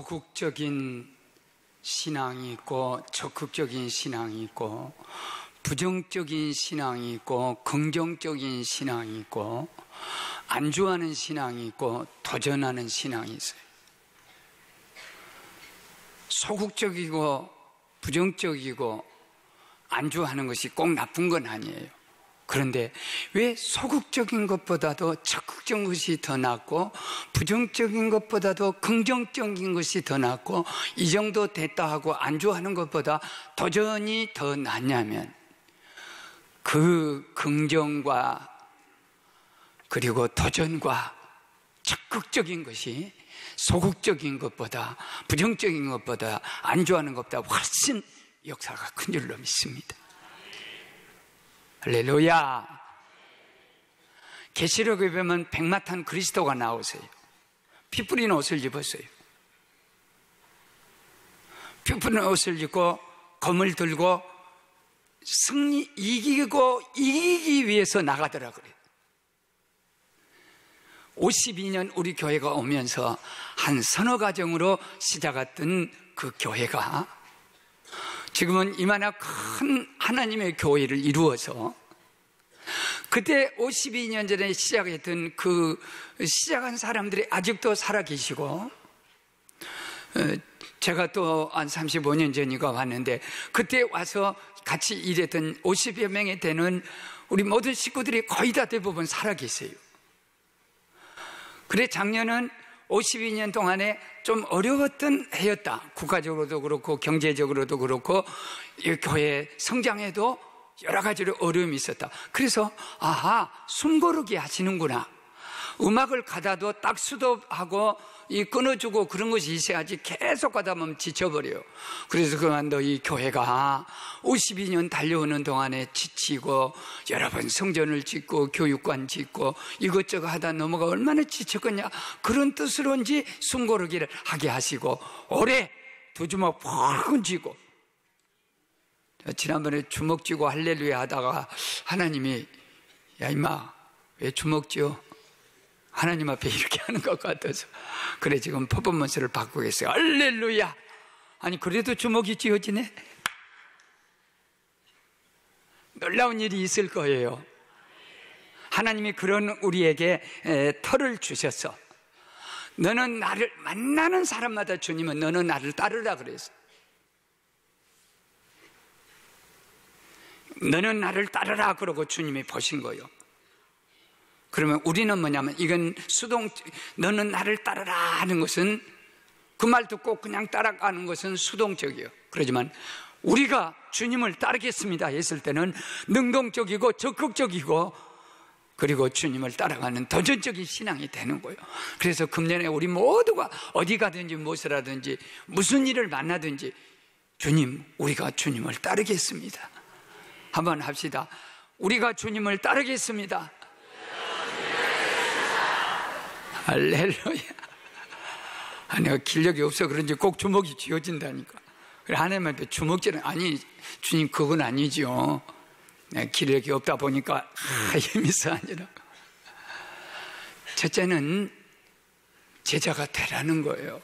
소극적인 신앙이 있고 적극적인 신앙이 있고 부정적인 신앙이 있고 긍정적인 신앙이 있고 안주하는 신앙이 있고 도전하는 신앙이 있어요. 소극적이고 부정적이고 안주하는 것이 꼭 나쁜 건 아니에요. 그런데 왜 소극적인 것보다도 적극적인 것이 더 낫고 부정적인 것보다도 긍정적인 것이 더 낫고 이 정도 됐다 하고 안주하는 것보다 도전이 더 낫냐면 그 긍정과 그리고 도전과 적극적인 것이 소극적인 것보다 부정적인 것보다 안주하는 것보다 훨씬 역사가 큰 줄로 믿습니다. 할렐루야. 계시록에 보면 백마탄 그리스도가 나오세요. 피 뿌린 옷을 입었어요. 피 뿌린 옷을 입고 검을 들고 이기기 위해서 나가더라 그래요. 52년 우리 교회가 오면서 한 서너 가정으로 시작했던 그 교회가 지금은 이만한 큰 하나님의 교회를 이루어서 그때 52년 전에 시작했던 그 시작한 사람들이 아직도 살아계시고 제가 또 한 35년 전인가 왔는데 그때 와서 같이 일했던 50여 명이 되는 우리 모든 식구들이 거의 다 대부분 살아계세요. 그래 작년은 52년 동안에 좀 어려웠던 해였다. 국가적으로도 그렇고 경제적으로도 그렇고 이 교회 성장에도 여러 가지로 어려움이 있었다. 그래서 숨고르기 하시는구나. 음악을 가다도 딱 수도하고 이 끊어주고 그런 것이 있어야지 계속 가다 보면 지쳐버려요. 그래서 그만둬 이 교회가 52년 달려오는 동안에 지치고 여러 번 성전을 짓고 교육관 짓고 이것저것 하다 넘어가 얼마나 지쳤겠냐 그런 뜻으로인지 숨고르기를 하게 하시고 올해 두 주먹 푹 쥐고 지난번에 주먹 쥐고 할렐루야 하다가 하나님이 야 임마 왜 주먹 쥐어? 하나님 앞에 이렇게 하는 것 같아서 그래 지금 퍼포먼스를 바꾸겠어요. 할렐루야. 아니 그래도 주먹이 쥐어지네. 놀라운 일이 있을 거예요. 하나님이 그런 우리에게 털을 주셔서 너는 나를 만나는 사람마다 주님은 너는 나를 따르라 그랬어요. 너는 나를 따르라 그러고 주님이 보신 거예요. 그러면 우리는 뭐냐면 이건 너는 나를 따르라 하는 것은 그 말 듣고 그냥 따라가는 것은 수동적이에요. 그렇지만 우리가 주님을 따르겠습니다 했을 때는 능동적이고 적극적이고 그리고 주님을 따라가는 도전적인 신앙이 되는 거예요. 그래서 금년에 우리 모두가 어디 가든지 무엇을 하든지 무슨 일을 만나든지 주님 우리가 주님을 따르겠습니다. 한번 합시다. 우리가 주님을 따르겠습니다. 할렐루야. 내가 기력이 없어 그런지 꼭 주먹이 쥐어진다니까. 그래 하나님한테 주먹질은 아니 주님 그건 아니지요. 내가 기력이 없다 보니까 힘이 있어 아니라 첫째는 제자가 되라는 거예요.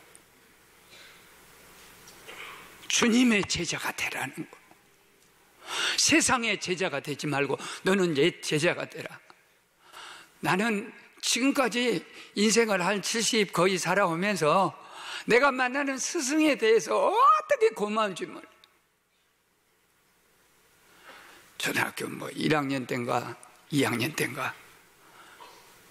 주님의 제자가 되라는 거예요. 세상의 제자가 되지 말고 너는 내 제자가 되라. 나는 지금까지 인생을 한 70 거의 살아오면서 내가 만나는 스승에 대해서 어떻게 고마운지 몰라. 초등학교 1학년 때인가 2학년 때인가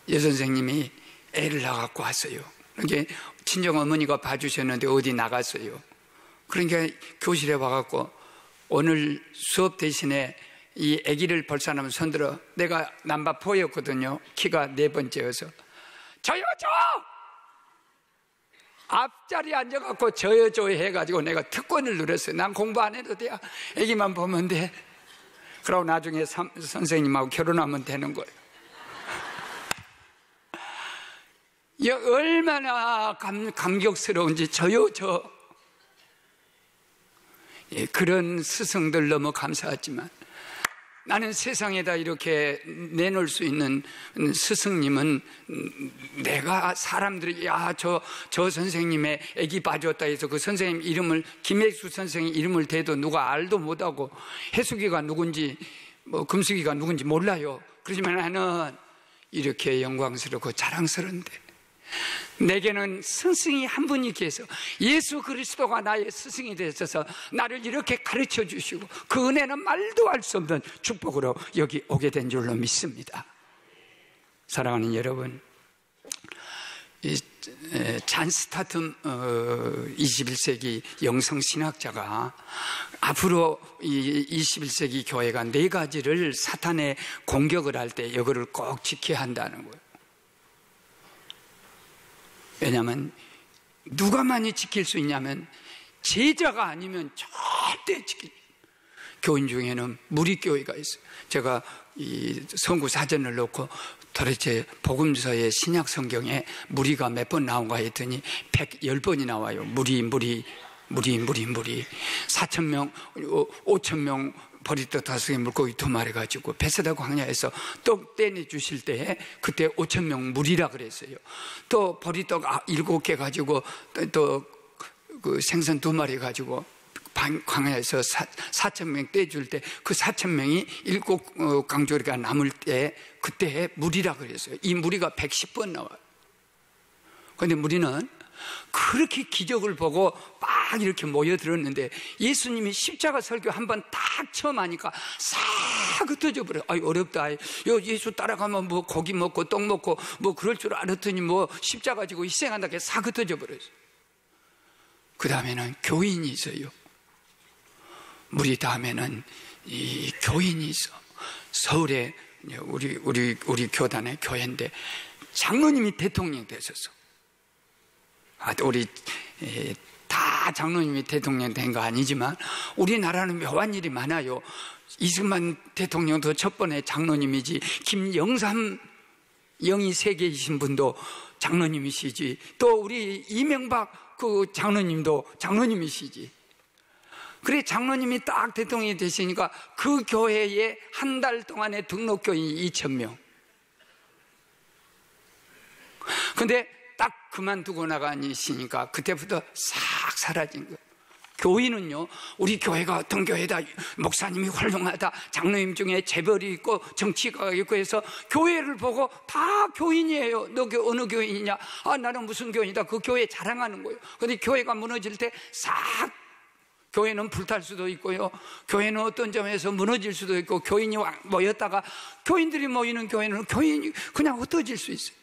여선생님이 애를 낳아갖고 왔어요. 그러니까 친정 어머니가 봐주셨는데 어디 나갔어요. 그러니까 교실에 와갖고 오늘 수업 대신에 이 아기를 볼살하면 손들어. 내가 남바포였거든요. 키가 4번째여서 저요 저! 앞자리에 앉아갖고 저요 저 해가지고 내가 특권을 누렸어요. 난 공부 안 해도 돼. 아기만 보면 돼. 그러고 나중에 선생님하고 결혼하면 되는 거예요. 이 얼마나 감격스러운지 저요 저. 예, 그런 스승들 너무 감사하지만 나는 세상에다 이렇게 내놓을 수 있는 스승님은 내가 사람들이 저 선생님의 애기 봐줬다 해서 그 선생님 이름을 김혜수 선생님 이름을 대도 누가 알도 못하고 해숙이가 누군지 금숙이가 누군지 몰라요. 그렇지만 나는 이렇게 영광스럽고 자랑스러운데 내게는 스승이 한 분이 계셔 예수 그리스도가 나의 스승이 되셔서 나를 이렇게 가르쳐 주시고 그 은혜는 말도 할 수 없는 축복으로 여기 오게 된 줄로 믿습니다. 사랑하는 여러분, 잔 스타툼 21세기 영성신학자가 앞으로 이 21세기 교회가 4가지를 사탄의 공격을 할 때 이거를 꼭 지켜야 한다는 거예요. 왜냐하면 누가 많이 지킬 수 있냐면 제자가 아니면 절대 지킬. 교인 중에는 무리교회가 있어요. 제가 이 성구 사전을 놓고 도대체 복음서의 신약 성경에 무리가 몇 번 나온가 했더니 110번이 나와요. 무리 4,000명 5,000명 버리떡 5개 물고기 2마리 가지고 베세다 광야에서 떡 떼내 주실 때에 그때 5,000명 무리라 그랬어요. 또 버리떡 7개 가지고 또 그 생선 2마리 가지고 광야에서 4,000명 떼줄 때 그 4,000명이 7강조리가 남을 때 그때 무리라 그랬어요. 이 무리가 110번 나와요. 그런데 무리는 그렇게 기적을 보고 막 이렇게 모여들었는데 예수님이 십자가 설교 한 번 딱 처음 하니까 싹 흩어져 버려요. 어렵다. 예수 따라가면 뭐 고기 먹고 떡 먹고 뭐 그럴 줄 알았더니 뭐 십자가 지고 희생한다고 싹 흩어져 버렸어요. 그 다음에는 교인이 있어요. 무리 다음에는 이 교인이 있어. 서울에 우리 교단의 교회인데 장로님이 대통령 되셨어. 우리 다 장로님이 대통령 된 거 아니지만 우리나라는 묘한 일이 많아요. 이승만 대통령도 첫 번에 장로님이지, 김영삼 영이 세계이신 분도 장로님이시지, 또 우리 이명박 그 장로님도 장로님이시지. 그래 장로님이 딱 대통령이 되시니까 그 교회에 한 달 동안에 등록교인이 2,000명. 근데 딱 그만두고 나가시니까 그때부터 싹 사라진 거예요. 교인은요, 우리 교회가 어떤 교회다, 목사님이 훌륭하다, 장로님 중에 재벌이 있고 정치가가 있고 해서 교회를 보고 다 교인이에요. 너 어느 교인이냐? 나는 무슨 교인이다. 그 교회 자랑하는 거예요. 근데 교회가 무너질 때 싹, 교회는 불탈 수도 있고요, 교회는 어떤 점에서 무너질 수도 있고, 교인이 모였다가 교인들이 모이는 교회는 교인이 그냥 흩어질 수 있어요.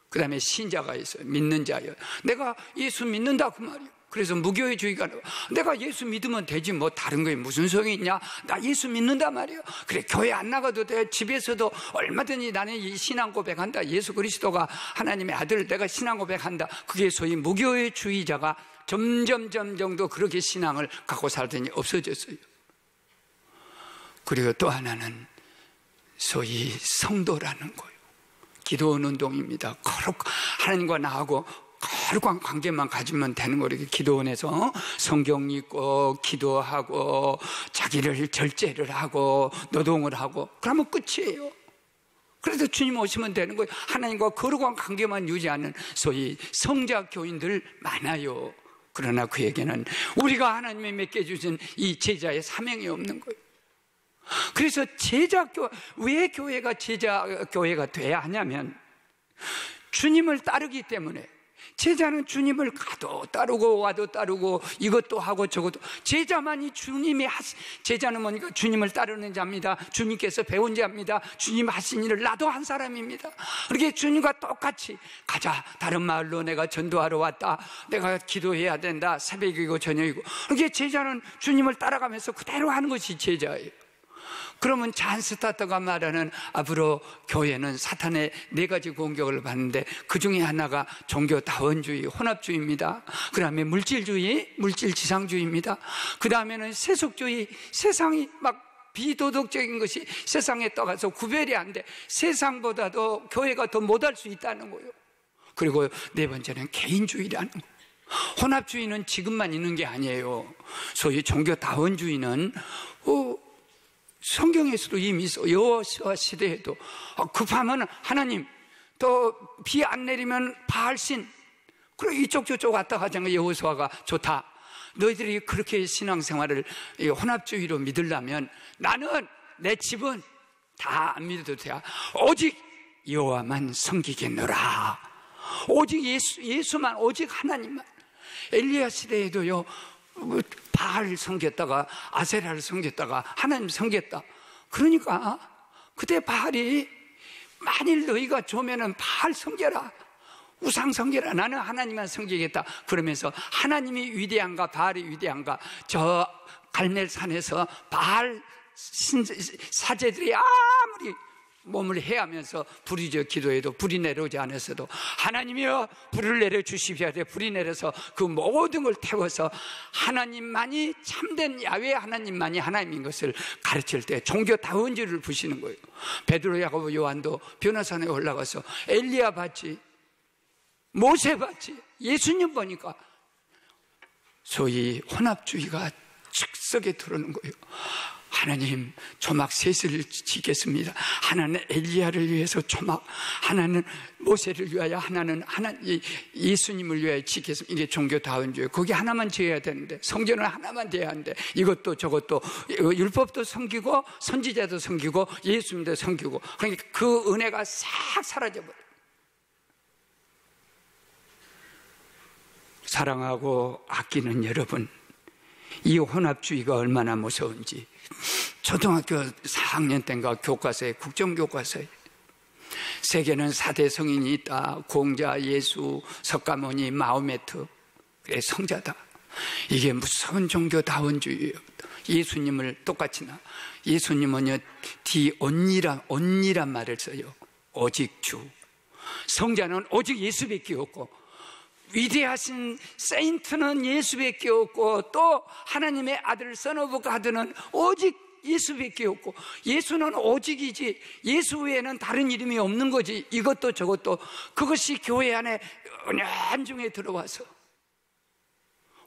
그 다음에 신자가 있어요. 믿는 자예요. 내가 예수 믿는다 그 말이에요. 그래서 무교회주의가 내가 예수 믿으면 되지 뭐 다른 거에 무슨 소용이 있냐, 나 예수 믿는다 말이에요. 그래 교회 안 나가도 돼. 집에서도 얼마든지 나는 이 신앙 고백한다. 예수 그리스도가 하나님의 아들, 내가 신앙 고백한다. 그게 소위 무교회주의자가 점점 더 그렇게 신앙을 갖고 살더니 없어졌어요. 그리고 또 하나는 소위 성도라는 거예요. 기도원 운동입니다. 거룩 하나님과 나하고 거룩한 관계만 가지면 되는 거예요. 기도원에서 성경 읽고 기도하고 자기를 절제를 하고 노동을 하고 그러면 끝이에요. 그래서 주님 오시면 되는 거예요. 하나님과 거룩한 관계만 유지하는 소위 성자 교인들 많아요. 그러나 그에게는 우리가 하나님이 맡겨주신 이 제자의 사명이 없는 거예요. 그래서 왜 교회가 제자교회가 돼야 하냐면 주님을 따르기 때문에. 제자는 주님을 가도 따르고 와도 따르고 이것도 하고 저것도. 제자만이 제자는 뭐니까 주님을 따르는 자입니다. 주님께서 배운 자입니다. 주님 하신 일을 나도 한 사람입니다. 그렇게 주님과 똑같이 가자, 다른 마을로 내가 전도하러 왔다, 내가 기도해야 된다, 새벽이고 저녁이고. 그렇게 제자는 주님을 따라가면서 그대로 하는 것이 제자예요. 그러면 잔 스타트가 말하는 앞으로 교회는 사탄의 4가지 공격을 받는데 그 중에 하나가 종교다원주의, 혼합주의입니다. 그 다음에 물질주의, 물질지상주의입니다. 그 다음에는 세속주의, 세상이 막 비도덕적인 것이 세상에 떠가서 구별이 안 돼. 세상보다도 교회가 더 못할 수 있다는 거예요. 그리고 4번째는 개인주의라는 거예요. 혼합주의는 지금만 있는 게 아니에요. 소위 종교다원주의는 성경에서도 이미 있어. 여호수아 시대에도 급하면 하나님, 또 비 안 내리면 바알신, 그리고 이쪽 저쪽 왔다 가자면 여호수아가 좋다. 너희들이 그렇게 신앙생활을 혼합주의로 믿으려면 나는, 내 집은 다 안 믿어도 돼. 오직 여호와만 섬기겠노라. 오직 예수만, 오직 하나님만. 엘리야 시대에도요, 바알 섬겼다가 아세라를 섬겼다가 하나님 섬겼다. 그러니까 그때 바알이, 만일 너희가 조면은 바알 섬겨라, 우상 섬겨라, 나는 하나님만 섬기겠다 그러면서, 하나님이 위대한가 바알이 위대한가? 저 갈멜산에서 바알 사제들이 아무리 몸을 해하면서 부르짖어 기도해도 불이 내려오지 않았어도, 하나님이여 불을 내려주십시오 하되 불이 내려서 그 모든 걸 태워서 하나님만이 참된 야훼 하나님만이 하나님인 것을 가르칠 때 종교다운 줄을 부시는 거예요. 베드로, 야고보, 요한도 변화산에 올라가서 엘리야 봤지, 모세 봤지, 예수님 보니까 소위 혼합주의가 즉석에 들어오는 거예요. 하나님 초막 셋을 짓겠습니다. 하나는 엘리야를 위해서 초막, 하나는 모세를 위하여, 하나는 예수님을 위하여 짓겠습니다. 이게 종교다운주의. 거기 하나만 지어야 되는데, 성전은 하나만 돼야 하는데, 이것도 저것도, 율법도 섬기고 선지자도 섬기고 예수님도 섬기고, 그러니까 그 은혜가 싹 사라져버려요. 사랑하고 아끼는 여러분, 이 혼합주의가 얼마나 무서운지, 초등학교 4학년 때인가 교과서에, 국정교과서에 세계는 4대 성인이 있다. 공자, 예수, 석가모니, 마호메트. 그래, 성자다. 이게 무서운 종교다원주의예요. 예수님을 똑같이 예수님은요, 온니란 말을 써요. 오직 주. 성자는 오직 예수밖에 없고, 위대하신 세인트는 예수밖에 없고, 또 하나님의 아들 선 오브 가드는 오직 예수밖에 없고, 예수는 오직이지 예수 외에는 다른 이름이 없는 거지. 이것도 저것도, 그것이 교회 안에 은연중에 들어와서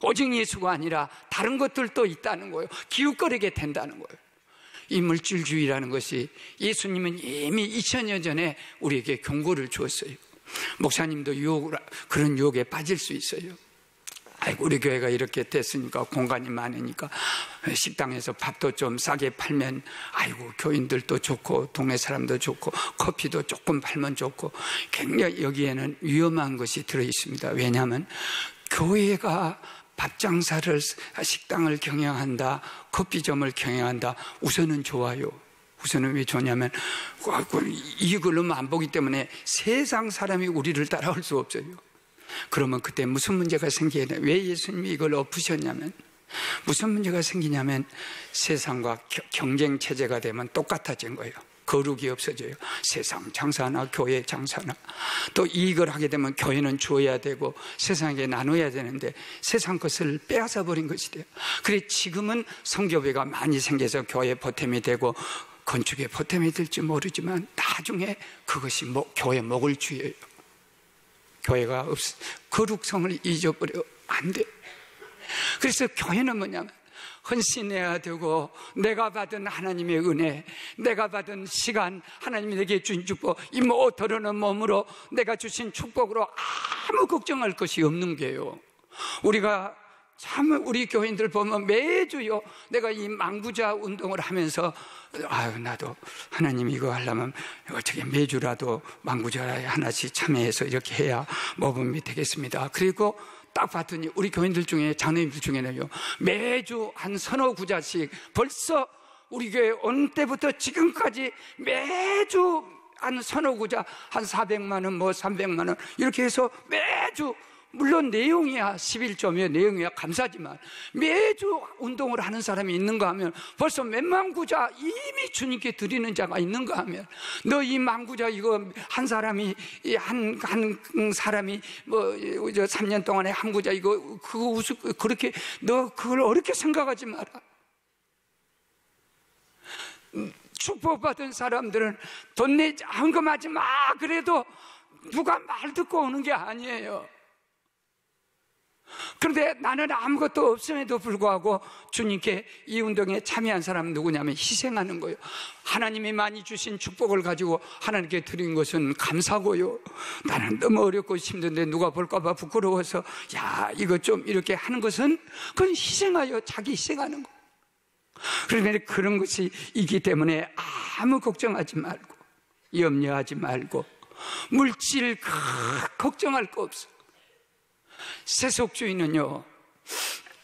오직 예수가 아니라 다른 것들도 있다는 거예요. 기웃거리게 된다는 거예요. 이 물질주의라는 것이 예수님은 이미 2000년 전에 우리에게 경고를 주었어요. 목사님도 그런 유혹에 빠질 수 있어요. 아이고, 우리 교회가 이렇게 됐으니까, 공간이 많으니까 식당에서 밥도 좀 싸게 팔면, 아이고, 교인들도 좋고 동네 사람도 좋고 커피도 조금 팔면 좋고, 굉장히 여기에는 위험한 것이 들어있습니다. 왜냐하면 교회가 밥장사를, 식당을 경영한다, 커피점을 경영한다, 우선은 좋아요. 우선은 왜 좋냐면 이익을 너무 안 보기 때문에 세상 사람이 우리를 따라올 수 없어요. 그러면 그때 무슨 문제가 생겨야 돼? 왜 예수님이 이걸 엎으셨냐면, 무슨 문제가 생기냐면 세상과 경쟁 체제가 되면 똑같아진 거예요. 거룩이 없어져요. 세상 장사나 교회 장사나. 또 이익을 하게 되면 교회는 주어야 되고 세상에 나눠야 되는데 세상 것을 빼앗아 버린 것이 돼요. 그래, 지금은 성교회가 많이 생겨서 교회 보탬이 되고 건축에 보탬이 될지 모르지만 나중에 그것이 교회 목을 쥐어요. 교회가 거룩성을 잊어버려 안 돼. 그래서 교회는 뭐냐면 헌신해야 되고, 내가 받은 하나님의 은혜, 내가 받은 시간, 하나님이 내게 주신 축복, 이 더러는 몸으로 내가 주신 축복으로 아무 걱정할 것이 없는 게요. 우리가 참, 우리 교인들 보면 매주요, 내가 이 망부자 운동을 하면서, 아유, 나도 하나님 이거 하려면 어떻게 매주라도 망부자 하나씩 참여해서 이렇게 해야 모범이 되겠습니다. 그리고 딱 봤더니 우리 교인들 중에, 장로님들 중에는요, 매주 한 서너 구자씩, 벌써 우리 교회 온 때부터 지금까지 매주 한 서너 구자, 한 400만 원, 뭐 300만 원 이렇게 해서 매주, 물론 내용이야 11조며 내용이야 감사지만, 매주 운동을 하는 사람이 있는가 하면 벌써 몇만 구자 이미 주님께 드리는 자가 있는가 하면, 너 이 만구자 이거 한 사람이, 한 사람이 뭐 3년 동안에 한 구자 이거 그거 그렇게 너 그걸 어렵게 생각하지 마라. 축복받은 사람들은 돈 내지 헌금하지 마 그래도 누가 말 듣고 오는 게 아니에요. 그런데 나는 아무것도 없음에도 불구하고 주님께 이 운동에 참여한 사람은 누구냐면 희생하는 거예요. 하나님이 많이 주신 축복을 가지고 하나님께 드린 것은 감사고요. 나는 너무 어렵고 힘든데 누가 볼까 봐 부끄러워서 야 이거 좀 이렇게 하는 것은 그건 희생하여 자기 희생하는 거. 그러면 그런 것이 있기 때문에 아무 걱정하지 말고 염려하지 말고 물질 걱정할 거 없어. 세속주의는요,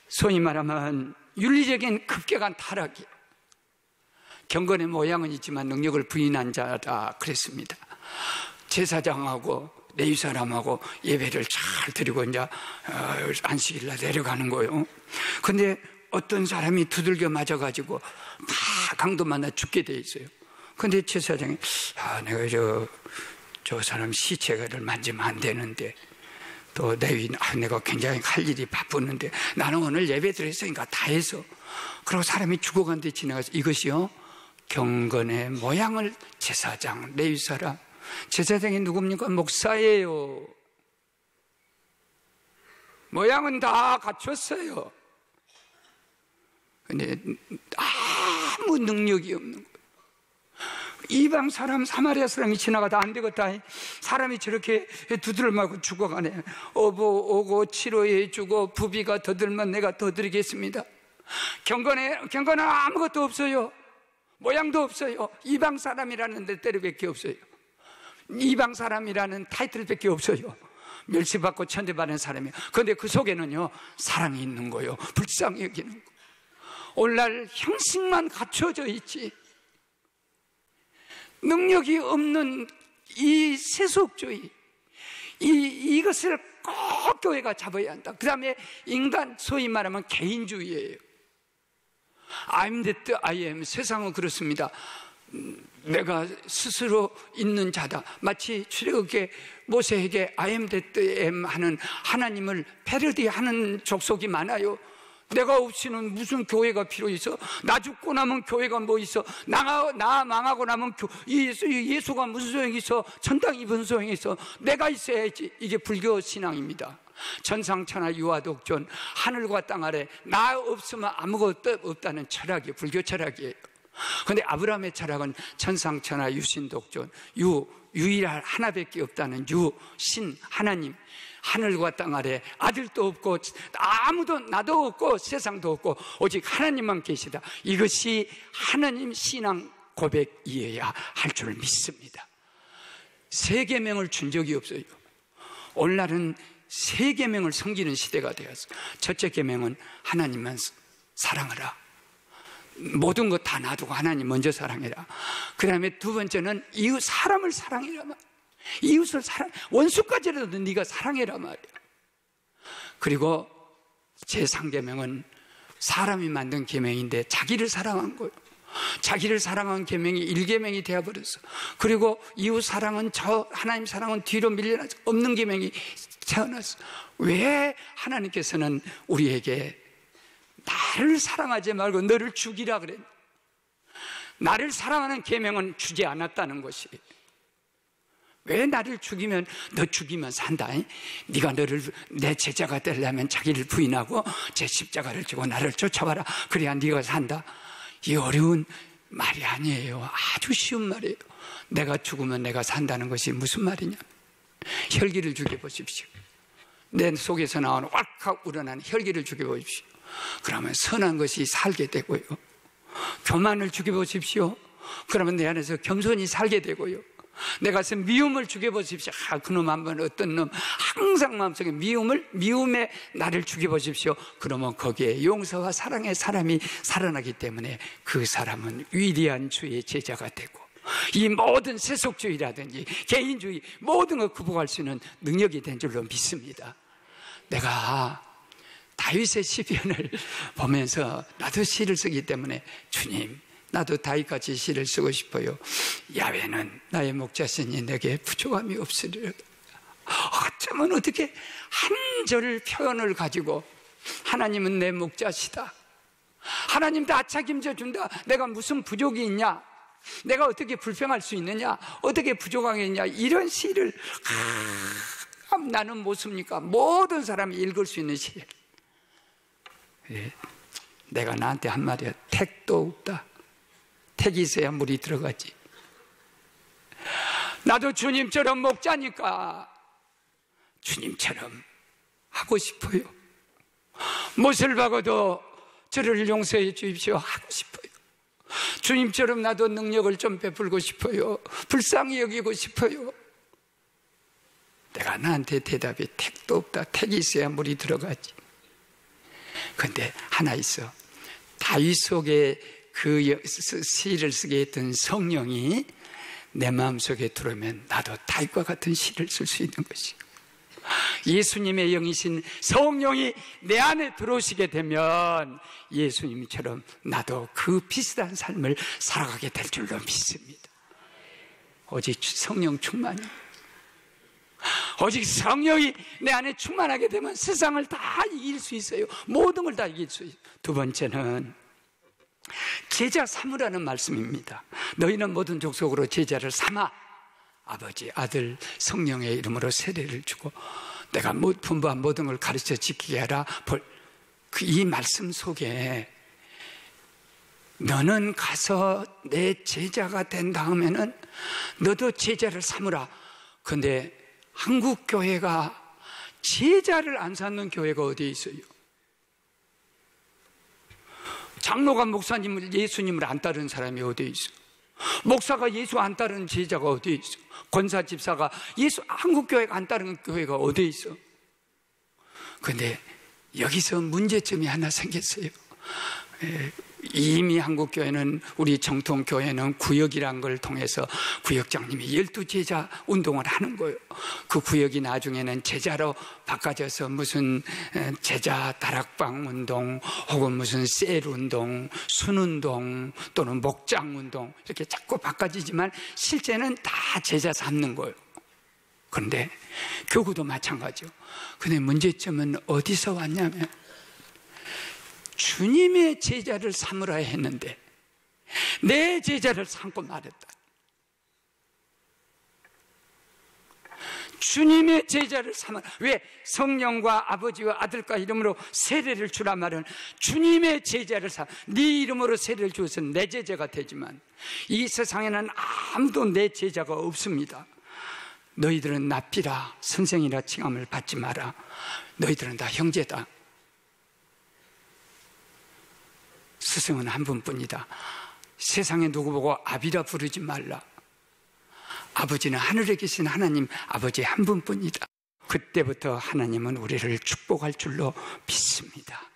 소위 말하면 윤리적인 급격한 타락이에요. 경건의 모양은 있지만 능력을 부인한 자다 그랬습니다. 제사장하고 레위 사람하고 예배를 잘 드리고 이제 안식일날 내려가는 거예요. 근데 어떤 사람이 두들겨 맞아가지고 다 강도 만나 죽게 돼 있어요. 근데 제사장이 내가 저 사람 시체를 만지면 안 되는데 또 내가 굉장히 할 일이 바쁘는데 나는 오늘 예배 드렸으니까 다 해서, 그리고 사람이 죽어간 데 지나가서 이것이요 경건의 모양을 제사장, 레위 사람, 제사장이 누굽니까? 목사예요. 모양은 다 갖췄어요. 근데 아무 능력이 없는 거예요. 이방 사람, 사마리아 사람이 지나가다 안 되겠다. 사람이 저렇게 두드려 맞고 죽어가네. 오고 치료해 주고 부비가 더 들면 내가 더 드리겠습니다. 경건은 아무것도 없어요. 모양도 없어요. 이방 사람이라는 데때려밖에 없어요. 이방 사람이라는 타이틀밖에 없어요. 멸시받고 천대받는 사람이에요. 그런데 그 속에는요 사랑이 있는 거예요. 불쌍히 여기는 거. 오늘날 형식만 갖춰져 있지 능력이 없는 이 세속주의, 이것을 꼭 교회가 잡아야 한다. 그 다음에 인간, 소위 말하면 개인주의예요. I'm that I am. 세상은 그렇습니다. 내가 스스로 있는 자다. 마치 출애굽에 모세에게 I am that I am 하는 하나님을 패러디하는 족속이 많아요. 내가 없이는 무슨 교회가 필요 있어? 나 죽고 나면 교회가 뭐 있어? 나 망하고 나면 예수가 무슨 소용이 있어? 천당이 무슨 소용이 있어? 내가 있어야지. 이게 불교 신앙입니다. 천상천하 유아독존, 하늘과 땅 아래 나 없으면 아무것도 없다는 철학이 불교 철학이에요. 그런데 아브라함의 철학은 천상천하 유신독존, 유일한 하나밖에 없다는 유신 하나님, 하늘과 땅 아래 아들도 없고 아무도 나도 없고 세상도 없고 오직 하나님만 계시다. 이것이 하나님 신앙 고백이어야 할 줄 믿습니다. 세 계명을 준 적이 없어요. 오늘날은 세 계명을 섬기는 시대가 되었어요. 첫째 계명은 하나님만 사랑하라. 모든 것 다 놔두고 하나님 먼저 사랑해라. 그 다음에 두 번째는 이웃 사람을 사랑해라. 이웃을 원수까지라도 네가 사랑해라 말이야. 그리고 제3계명은 사람이 만든 계명인데 자기를 사랑한 거예요. 자기를 사랑한 계명이 1계명이 되어버렸어. 그리고 이웃 사랑은 하나님 사랑은 뒤로 밀려나서 없는 계명이 태어났어. 왜 하나님께서는 우리에게 나를 사랑하지 말고 너를 죽이라 그래? 나를 사랑하는 계명은 주지 않았다는 것이. 왜 나를 죽이면 너 죽이면 산다. 네가 내 제자가 되려면 자기를 부인하고 제 십자가를 지고 나를 쫓아와라. 그래야 네가 산다. 이 어려운 말이 아니에요. 아주 쉬운 말이에요. 내가 죽으면 내가 산다는 것이 무슨 말이냐. 혈기를 죽여보십시오. 내 속에서 나오는 왈칵 우러나는 혈기를 죽여보십시오. 그러면 선한 것이 살게 되고요. 교만을 죽여보십시오. 그러면 내 안에서 겸손이 살게 되고요. 내 가슴 미움을 죽여보십시오. 그놈 한번 어떤 놈 항상 마음속에 미움에 나를 죽여보십시오. 그러면 거기에 용서와 사랑의 사람이 살아나기 때문에 그 사람은 위대한 주의 제자가 되고 이 모든 세속주의라든지 개인주의 모든 걸 극복할 수 있는 능력이 된 줄로 믿습니다. 내가 다윗의 시편을 보면서 나도 시를 쓰기 때문에 주님 나도 다윗같이 시를 쓰고 싶어요. 야훼는 나의 목자시니 내게 부족함이 없으리라. 어쩌면 어떻게 한 절 표현을 가지고 하나님은 내 목자시다. 하나님 다 책임져 준다. 내가 무슨 부족이 있냐? 내가 어떻게 불평할 수 있느냐? 어떻게 부족하겠냐? 이런 시를 참 나는 못 씁니까? 모든 사람이 읽을 수 있는 시. 예, 내가 나한테 한 말이야. 택도 없다. 택이 있어야 물이 들어가지. 나도 주님처럼 목자니까 주님처럼 하고 싶어요. 못을 박아도 저를 용서해 주십시오 하고 싶어요. 주님처럼 나도 능력을 좀 베풀고 싶어요. 불쌍히 여기고 싶어요. 내가 나한테 대답이 택도 없다. 택이 있어야 물이 들어가지. 그런데 하나 있어. 다윗 속에 그 시를 쓰게 했던 성령이 내 마음속에 들어오면 나도 다윗과 같은 시를 쓸 수 있는 것이. 예수님의 영이신 성령이 내 안에 들어오시게 되면 예수님처럼 나도 그 비슷한 삶을 살아가게 될 줄로 믿습니다. 오직 성령 충만이, 오직 성령이 내 안에 충만하게 되면 세상을 다 이길 수 있어요. 모든 걸 다 이길 수 있어요. 두 번째는 제자 삼으라는 말씀입니다. 너희는 모든 족속으로 제자를 삼아 아버지, 아들, 성령의 이름으로 세례를 주고 내가 분부한 모든 걸 가르쳐 지키게 하라. 이 말씀 속에 너는 가서 내 제자가 된 다음에는 너도 제자를 삼으라. 그런데 한국 교회가 제자를 안 삼는 교회가 어디에 있어요? 장로가 목사님을, 예수님을 안 따르는 사람이 어디에 있어? 목사가 예수 안 따르는 제자가 어디에 있어? 권사 집사가 한국 교회가 안 따르는 교회가 어디에 있어? 그런데 여기서 문제점이 하나 생겼어요. 이미 한국 교회는, 우리 정통 교회는 구역이란 걸 통해서 구역장님이 12제자 운동을 하는 거예요. 그 구역이 나중에는 제자로 바꿔져서 무슨 제자 다락방 운동, 혹은 무슨 셀 운동, 순 운동, 또는 목장 운동, 이렇게 자꾸 바꿔지지만 실제는 다 제자 삼는 거예요. 그런데 교구도 마찬가지요. 근데 문제점은 어디서 왔냐면 주님의 제자를 삼으라 했는데 내 제자를 삼고 말했다. 주님의 제자를 삼아. 왜? 성령과 아버지와 아들과 이름으로 세례를 주라 말은 주님의 제자를 삼아. 네 이름으로 세례를 주어서 내 제자가 되지만 이 세상에는 아무도 내 제자가 없습니다. 너희들은 납비라 선생이라 칭함을 받지 마라. 너희들은 다 형제다. 스승은 한 분뿐이다. 세상에 누구 보고 아비라 부르지 말라. 아버지는 하늘에 계신 하나님 아버지 한 분뿐이다. 그때부터 하나님은 우리를 축복할 줄로 믿습니다.